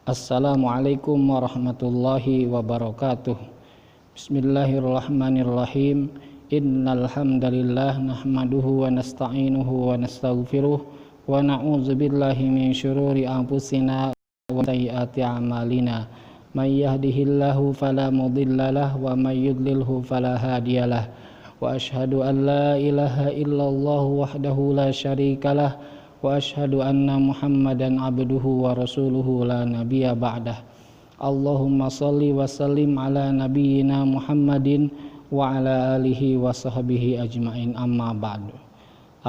Assalamualaikum warahmatullahi wabarakatuh. Bismillahirrahmanirrahim. Innal hamdalillah nahmaduhu wa nasta'inuhu wa nastaghfiruh wa na'udzu billahi min syururi anfusina wa sayyiati a'malina. May yahdihillahu fala mudhillalah wa may yudlilhu fala hadiyalah. Wa asyhadu an la ilaha illallah wahdahu la syarikalah wa asyhadu anna Muhammadan abduhu wa rasuluhu la nabiyya ba'dah. Allahumma shalli wa sallim ala nabiyyina Muhammadin wa ala alihi wa sahbihi ajmain, amma ba'du.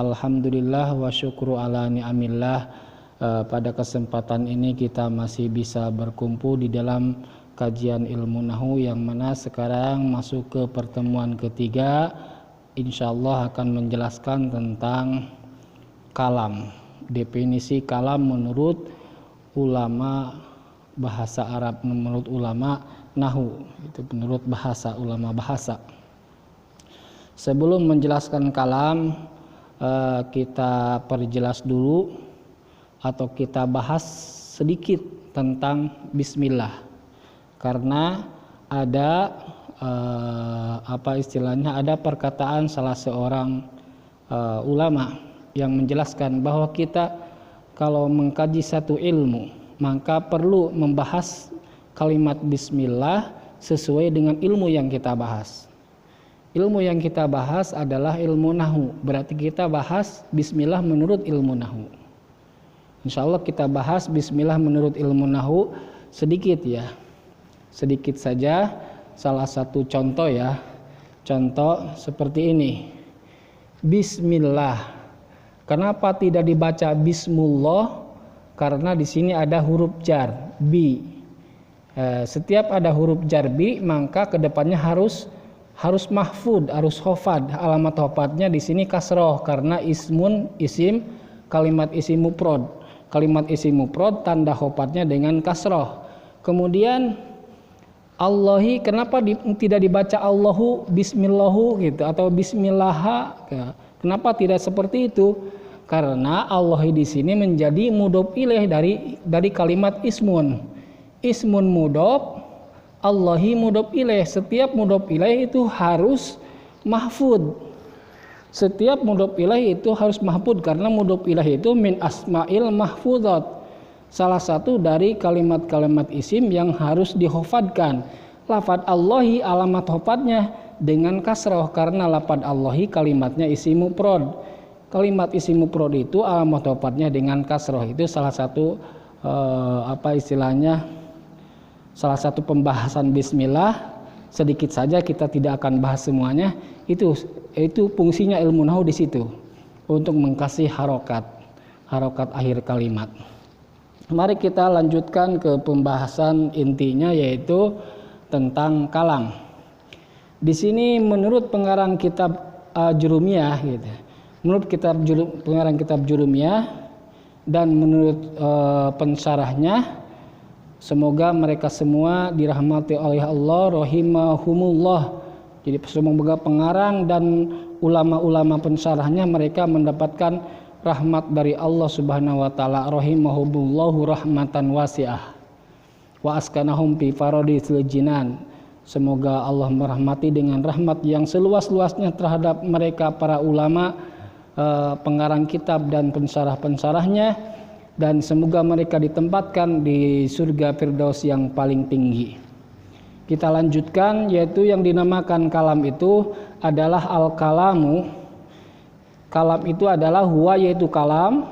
Alhamdulillah wa syukru ala ni'amillah. Pada kesempatan ini kita masih bisa berkumpul di dalam kajian ilmu nahwu yang mana sekarang masuk ke pertemuan ketiga. Insyaallah akan menjelaskan tentang kalam. Definisi kalam menurut ulama bahasa Arab, menurut ulama nahwu, itu menurut bahasa ulama bahasa. Sebelum menjelaskan kalam, kita perjelas dulu atau kita bahas sedikit tentang bismillah, karena ada ada perkataan salah seorang ulama yang menjelaskan bahwa kita kalau mengkaji satu ilmu maka perlu membahas kalimat bismillah sesuai dengan ilmu yang kita bahas. Ilmu yang kita bahas adalah ilmu nahwu, berarti kita bahas bismillah menurut ilmu nahwu. Insyaallah kita bahas bismillah menurut ilmu nahwu sedikit ya, sedikit saja. Salah satu contoh ya, contoh seperti ini, bismillah. Kenapa tidak dibaca bismillah? Karena di sini ada huruf jar bi. Setiap ada huruf jar bi, maka kedepannya harus mahfud, harus khofad. Alamat khofadnya di sini kasroh karena isim kalimat isim mufrad. Kalimat isim mufrad tanda khofadnya dengan kasroh. Kemudian Allahi, kenapa tidak dibaca Allahu bismillahu gitu atau bismillah? Kenapa tidak seperti itu? Karena Allah di sini menjadi mudhof ilaih dari kalimat ismun. Ismun mudhof, Allahi mudhof ilaih. Setiap mudhof ilaih itu harus mahfud. Setiap mudhof ilaih itu harus mahfud karena mudhof ilaih itu min asma'il mahfudzat. Salah satu dari kalimat-kalimat isim yang harus dihofadkan. Lafadz Allahi alamat hofadnya dengan kasroh karena lafadz Allahi kalimatnya isim mufrad. Kalimat isim mufrad itu alamat hofadnya dengan kasroh. Itu salah satu salah satu pembahasan bismillah. Sedikit saja, kita tidak akan bahas semuanya. Itu fungsinya ilmu nahwu di situ untuk mengkasih harokat akhir kalimat. Mari kita lanjutkan ke pembahasan intinya, yaitu tentang kalam. Di sini menurut pengarang kitab Jurumiyah gitu. Menurut pengarang kitab Jurumiyah dan menurut pensarahnya, semoga mereka semua dirahmati oleh Allah rahimahumullah. Jadi semoga pengarang dan ulama-ulama pensarahnya mereka mendapatkan rahmat dari Allah Subhanahu wa taala, rahimahumullahu rahmatan wasi'ah wa askanahum fi faradhisil jinan. Semoga Allah merahmati dengan rahmat yang seluas-luasnya terhadap mereka para ulama, pengarang kitab dan pensarah-pensarahnya, dan semoga mereka ditempatkan di surga Firdaus yang paling tinggi. Kita lanjutkan, yaitu yang dinamakan kalam itu adalah al-kalamu. Kalam itu adalah huwa, yaitu kalam.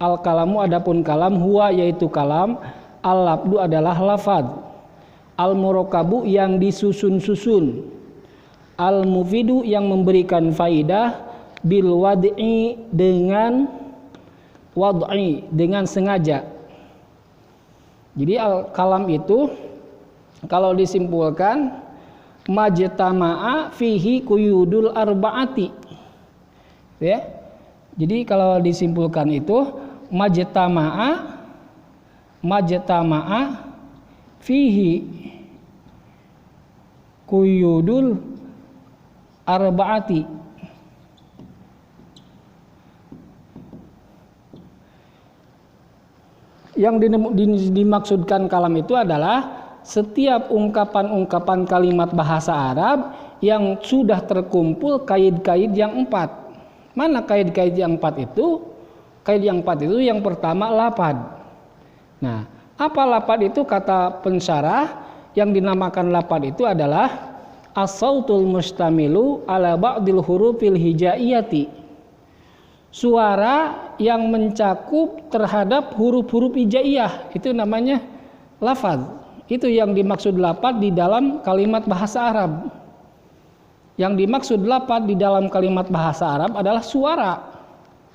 Al-kalamu adapun kalam, huwa yaitu kalam. Al-labdu adalah lafadz. Al-murakabu yang disusun-susun. Al-mufidu yang memberikan faidah. Bil wad'i dengan sengaja. Jadi al-kalam itu kalau disimpulkan majtama'a fihi quyudul arba'ati. Ya. Jadi kalau disimpulkan itu majtama'a fihi quyudul arba'ati. Yang dimaksudkan kalam itu adalah setiap ungkapan-ungkapan kalimat bahasa Arab yang sudah terkumpul kaid-kaid yang 4. Mana kaid-kaid yang 4 itu? Kaid yang 4 itu yang pertama lapad. Nah, apa lapad itu? Kata pensyarah, yang dinamakan lapad itu adalah as-sautul mustamilu ala ba'dil hurufil hijaiyati. Suara yang mencakup terhadap huruf-huruf hijaiyah, itu namanya lafaz. Itu yang dimaksud lapad di dalam kalimat bahasa Arab. Yang dimaksud lapad di dalam kalimat bahasa Arab adalah suara,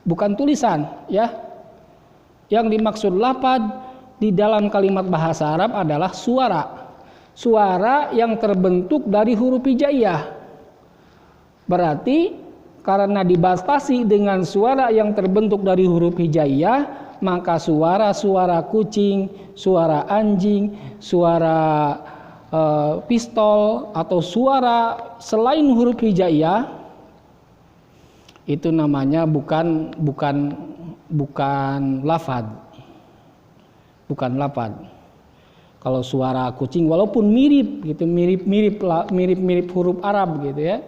bukan tulisan, ya. Yang dimaksud lapad di dalam kalimat bahasa Arab adalah suara. Suara yang terbentuk dari huruf hijaiyah. Berarti karena dibatasi dengan suara yang terbentuk dari huruf hijaiyah, maka suara-suara kucing, suara anjing, suara pistol atau suara selain huruf hijaiyah itu namanya bukan lafaz. Bukan lafaz. Kalau suara kucing walaupun mirip gitu, mirip huruf Arab gitu ya.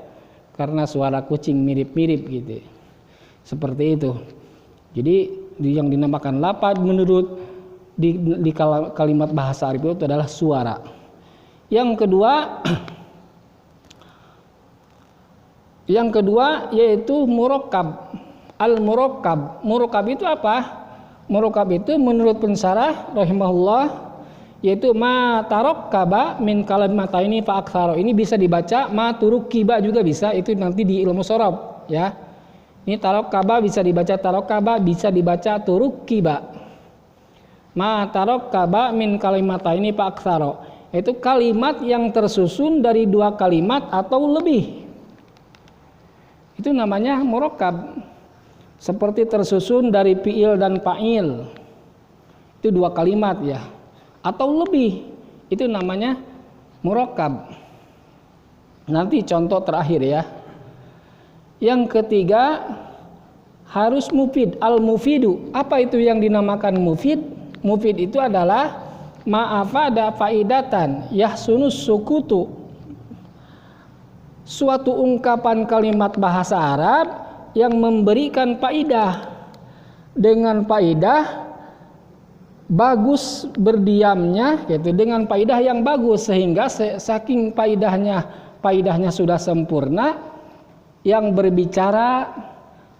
Karena suara kucing mirip-mirip gitu. Seperti itu. Jadi yang dinamakan lapad menurut di kalimat bahasa Arab itu adalah suara. Yang kedua yaitu murakkab. Al-murakkab. Murakkab itu apa? Murakkab itu menurut pensyarah rahimahullah yaitu ma tarakkaba min kalimataini fa aktsara. Ini bisa dibaca ma turukkiba juga bisa, itu nanti di ilmu sorob ya. Ini tarakkaba bisa dibaca tarakkaba, bisa dibaca turukkiba. Ma tarakkaba min kalimataini fa aktsara. Itu kalimat yang tersusun dari 2 kalimat atau lebih. Itu namanya murakkab. Seperti tersusun dari fiil dan fa'il. Itu 2 kalimat ya. Atau lebih, itu namanya murakkab. Nanti contoh terakhir ya. Yang ketiga harus mufid, al-mufidu. Apa itu yang dinamakan mufid? Mufid itu adalah ma'afada faidatan yahsunus sukutu. Suatu ungkapan kalimat bahasa Arab yang memberikan faidah. Dengan faidah bagus berdiamnya gitu, dengan faidah yang bagus sehingga saking faidahnya sudah sempurna, yang berbicara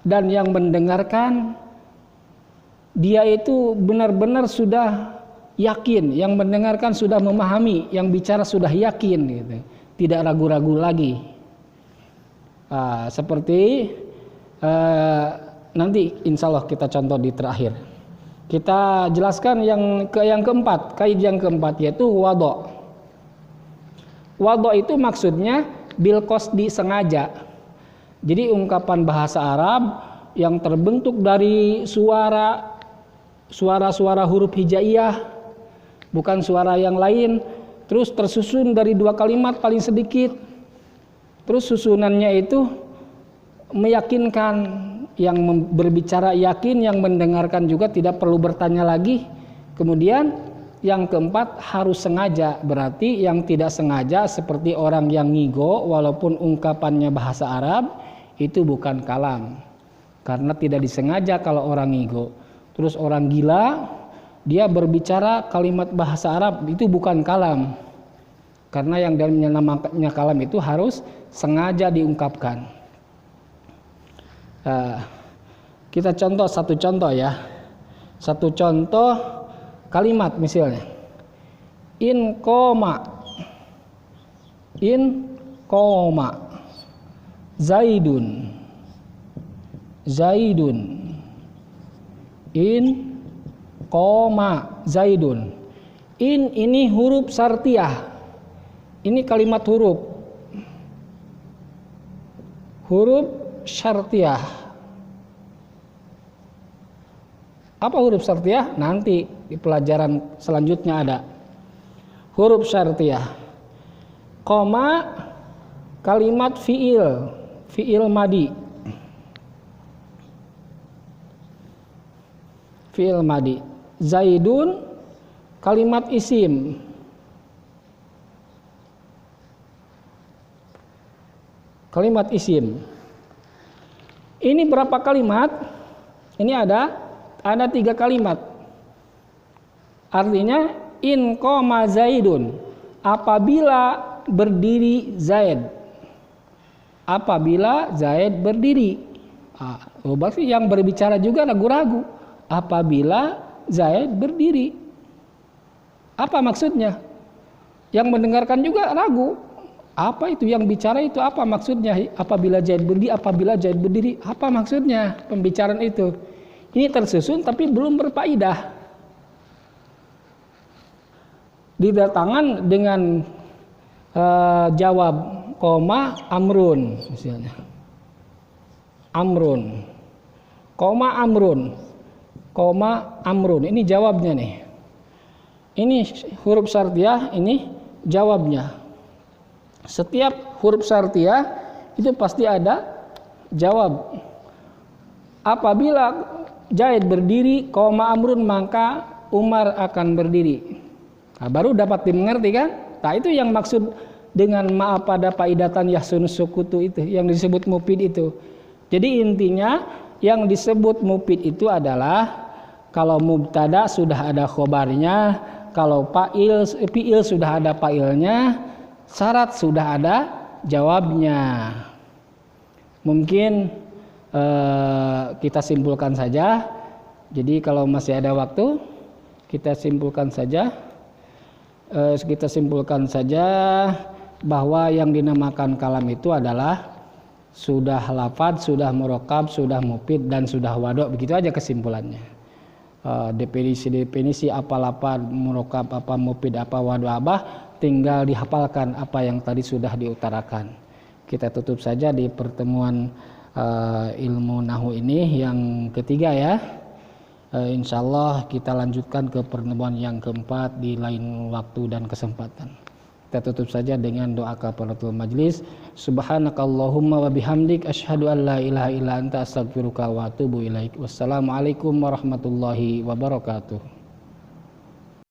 dan yang mendengarkan dia itu benar-benar sudah yakin, yang mendengarkan sudah memahami, yang bicara sudah yakin gitu, tidak ragu-ragu lagi. Seperti nanti insya Allah kita contoh di terakhir. Kita jelaskan yang keempat, kaid yang keempat yaitu wadho. Wadho itu maksudnya bil qasdi, sengaja. Jadi ungkapan bahasa Arab yang terbentuk dari suara-suara huruf hijaiyah, bukan suara yang lain, terus tersusun dari 2 kalimat paling sedikit. Terus susunannya itu meyakinkan, yang berbicara yakin, yang mendengarkan juga tidak perlu bertanya lagi. Kemudian yang keempat harus sengaja. Berarti yang tidak sengaja seperti orang yang ngigo walaupun ungkapannya bahasa Arab itu bukan kalam. Karena tidak disengaja kalau orang ngigo. Terus orang gila dia berbicara kalimat bahasa Arab itu bukan kalam. Karena yang dalamnya namanya kalam itu harus sengaja diungkapkan. Kita contoh satu contoh ya. Satu contoh kalimat misalnya. In koma Zaidun. In koma Zaidun. In ini huruf syartiyah. Ini kalimat huruf syartiyah. Apa huruf syartiyah? Nanti di pelajaran selanjutnya ada. Huruf syartiyah. Koma kalimat fiil madi. Fiil madi. Zaidun, kalimat isim. Kalimat isim. Ini berapa kalimat? Ini ada 3 kalimat. Artinya in qoma Zaidun, apabila berdiri Zaid. Apabila Zaid berdiri. Berarti yang berbicara juga ragu-ragu. Apabila Zaid berdiri. Apa maksudnya? Yang mendengarkan juga ragu. Apa itu yang bicara itu? Apa maksudnya? Apabila Zaid berdiri, apabila Zaid berdiri, apa maksudnya pembicaraan itu? Ini tersusun tapi belum berfaedah. Didatangan dengan jawab koma amrun misalnya. Amrun. Koma amrun. Koma amrun. Ini jawabnya nih. Ini huruf syartiyah, ini jawabnya. Setiap huruf syartiyah itu pasti ada jawab. Apabila Zaid berdiri, koma amrun, maka Umar akan berdiri. Nah, baru dapat dimengerti kan? Nah, itu yang maksud dengan ma pada faidatan yahsunus sukutu itu, yang disebut mufid itu. Jadi intinya yang disebut mufid itu adalah kalau mubtada sudah ada khobarnya, kalau fi'il sudah ada fa'ilnya, syarat sudah ada jawabnya. Mungkin kita simpulkan saja. Jadi kalau masih ada waktu, kita simpulkan saja. Bahwa yang dinamakan kalam itu adalah sudah lafadz, sudah murokab, sudah mufid, dan sudah wadok. Begitu aja kesimpulannya. Definisi apa lafadz, murokab, apa mufid, apa wadok, apa tinggal dihafalkan apa yang tadi sudah diutarakan. Kita tutup saja di pertemuan ilmu nahu ini yang ketiga ya. Insyaallah kita lanjutkan ke pertemuan yang keempat di lain waktu dan kesempatan. Kita tutup saja dengan doa kafaratul majlis. Subhanakallahumma wa bihamdik asyhadu an la ilaha illa anta astaghfiruka wa atubu ilaik. Wassalamualaikum warahmatullahi wabarakatuh.